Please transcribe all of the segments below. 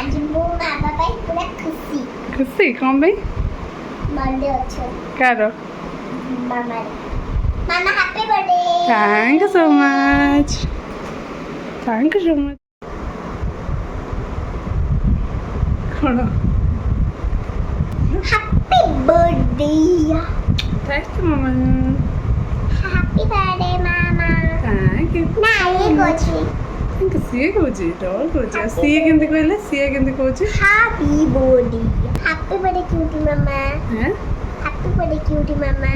ଆଜି ମୋ ମାମା ପାଇଁ ପୁରା ଖୁସି। ଖୁସି କ'ଣ ପାଇଁ? ବर्थडे ଅଛି କାହାର? ମାମାର। ମାମା happy birthday. Thank you so much. Thank you so much. କ'ଣ? Happy birthday. ଥ୍ୟାଙ୍କ ୟୁ ମାମା। ହାପି ବर्थडେ ମାମା। Thank you. ନା ଇଏ କହୁଛି ସିଏ କହୁଛି ଡଲ୍ କହୁଛି। ଆଉ ସିଏ କେମିତି କହିଲେ? ସିଏ କେମିତି କହୁଛି? Happy birthday. Happy birthday cutie ମାମା। ହେଁ? ହାପି ବर्थଡେ କ୍ୟୁଟି ମାମା।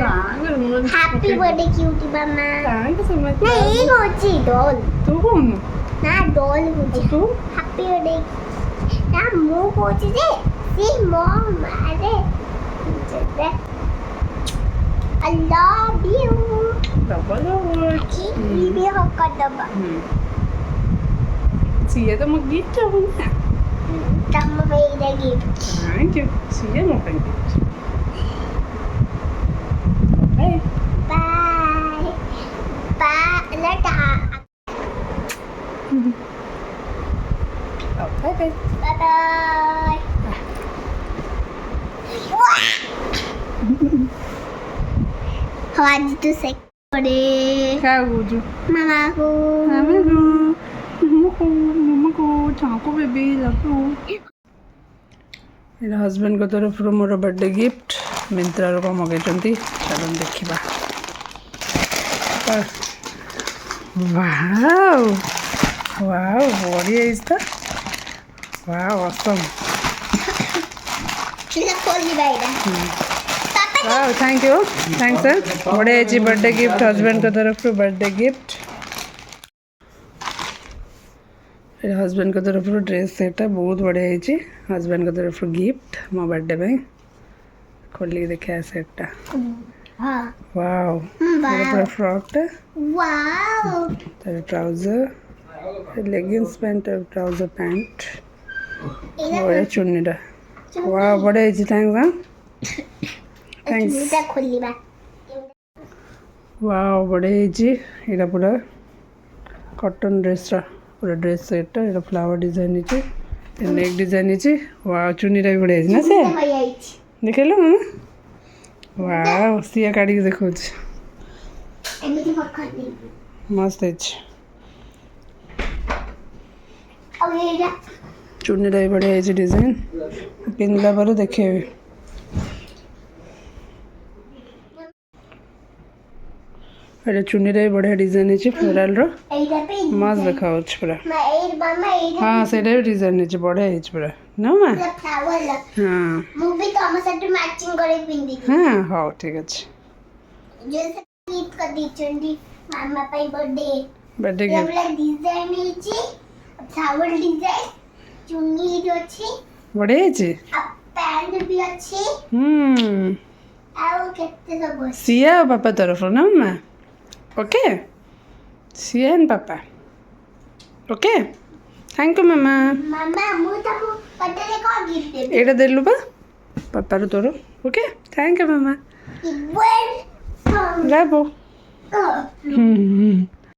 ହାପି ବर्थଡେ କ୍ୟୁଟି ମାମା। Thank you so much. ନା ଇଏ କହୁଛି ଡଲ୍। ତୁ କହୁନୁ? ନା ଡଲ୍ କହୁଛି। ତୁ? ହାପି ବर्थଡେ। ନା ମୁଁ କହୁଛି ଯେ ସେ ମୋ ମାରେ I love you. ଡବଲ ବି ହକ ଦବା। ସିଏ ତ ମୋ ଗିଫ୍ଟ ହବ ନା। ତମ ପାଇଁ ଏଇଟା ଗିଫ୍ଟ। Thank you. ସିଏ ମୋ ପାଇଁ gift. Bye. Bye bye Lata. Bye bye. Bye bye. आज तो से करे କାହାକୁ କହୁଛୁ? मामा को ଆମକୁ ମାମାକୁ ଚାଙ୍କୁ ବେବି ଲଭୁ। ଏଇଟା ହଜବେଣ୍ଡଙ୍କ ତରଫରୁ ମୋର ବର୍ଥଡେ ଗିଫ୍ଟ ମିନ୍ତ୍ରାରୁ କ'ଣ ମଗାଇଛନ୍ତି ଚାଲନ୍ତୁ ଦେଖିବା। ୱାଓ ୱାଓ ବଢ଼ିଆ ହେଇଛି ତ। Wow awesome. किला खोल दी बाइडा wow thank you. Thank sir. ବଢ଼ିଆ ହେଇଛି ବର୍ଥଡେ ଗିଫ୍ଟ ହଜବେଣ୍ଡଙ୍କ ତରଫରୁ ବର୍ଥଡେ ଗିଫ୍ଟ। ଏଇଟା ହଜବେଣ୍ଡଙ୍କ ତରଫରୁ ଡ୍ରେସ୍ ସେଟ୍ଟା ବହୁତ ବଢ଼ିଆ ହେଇଛି। ହଜବେଣ୍ଡଙ୍କ ତରଫରୁ ଗିଫ୍ଟ ମୋ ବର୍ଥଡେ ପାଇଁ। ଖୋଲିକି ଦେଖିବା ସେଟ୍ଟା। हां ୱାଓ ପୁରା ଫ୍ରକ୍ଟା वाओ ତାର ଟ୍ରାଉଜର ଲେଗିନ୍ସ ପ୍ୟାଣ୍ଟ ଆଉ ଟ୍ରାଉଜର ପ୍ୟାଣ୍ଟ ବଢ଼ିଆ ଚୁନ୍ନିଟା। ୱାଓ ବଢ଼ିଆ ହେଇଛି। Thanks thanks. मुझे खोल दी बा ୱାଓ ବଢ଼ିଆ ହେଇଛି। ଏଇଟା ପୁରା କଟନ୍ ଡ୍ରେସ୍ଟା ପୁରା ଡ୍ରେସ୍ ସେଟ୍ଟା। ଏଇଟା ଫ୍ଲାୱାର ଡିଜାଇନ୍ ହେଇଛି। ନେକ୍ ଡିଜାଇନ୍ ହେଇଛି। ୱାଓ ଚୁନିଟା ବି ବଢ଼ିଆ ହେଇଛି ନା ସେ ଦେଖେଇଲୁ ମାମା। ୱାଓ ସିଏ କାଢ଼ିକି ଦେଖାଉଛି। एमिति पकड़ दी ମସ୍ତ ହେଇଛି। अब ये ଚୁନିଟା ବି ବଢ଼ିଆ ହେଇଛି ଡିଜାଇନ୍। ପିନ୍ଧିଲା ପରେ ଦେଖେଇବି। ଏଇଟା ଚୁନିରେ ବି ବଢ଼ିଆ ଡିଜାଇନ୍ ହେଇଛି ଫ୍ଲୋରାଲ୍ର एइटा पे ମସ୍ତ ଦେଖାଯାଉଛି ପୁରା। मैं एइट मामा एइटा ହଁ ସେଇଟା ବି ଡିଜାଇନ୍ ହେଇଛି ବଢ଼ିଆ ହେଇଛି ପୁରା ନା ମା। फ्लावर ହଁ ମୁଁ ବି ତମ ସହିତ ମ୍ୟାଚିଂ କରି ପିନ୍ଧିବି। ହଁ ହଉ ଠିକ୍ ଅଛି। जैसे गीत कर दीचंडी मामा ପାଇଁ बर्थडे ବର୍ଥଡେ ये ଗିଫ୍ଟ वाला डिजाइन ହେଇଛି फ्लावर डिजाइन चुन्नी जो ଅଛି ବଢ଼ିଆ ହେଇଛି। ଆଉ ପ୍ୟାଣ୍ଟ ବି ଅଛି ଆଉ କେତେ ସବୁ ଅଛି। ସିଏ ଆଉ ବାପା ତରଫରୁ ନା ମା। ଓକେ ସିଏ ଆଣ୍ଡ ବାପା। ଓକେ ଥ୍ୟାଙ୍କ ୟୁ ମାମା। ମାମା ମୁଁ ତମକୁ ବर्थडे କଣ ଗିଫ୍ଟ ଦେବି? ଏଇଟା ଦେଲୁ ବା ବାପାରୁ ତୋର। ଓକେ ଥ୍ୟାଙ୍କ ୟୁ ମାମା। ୱେଲକମ୍। ବ୍ରାଭୋ।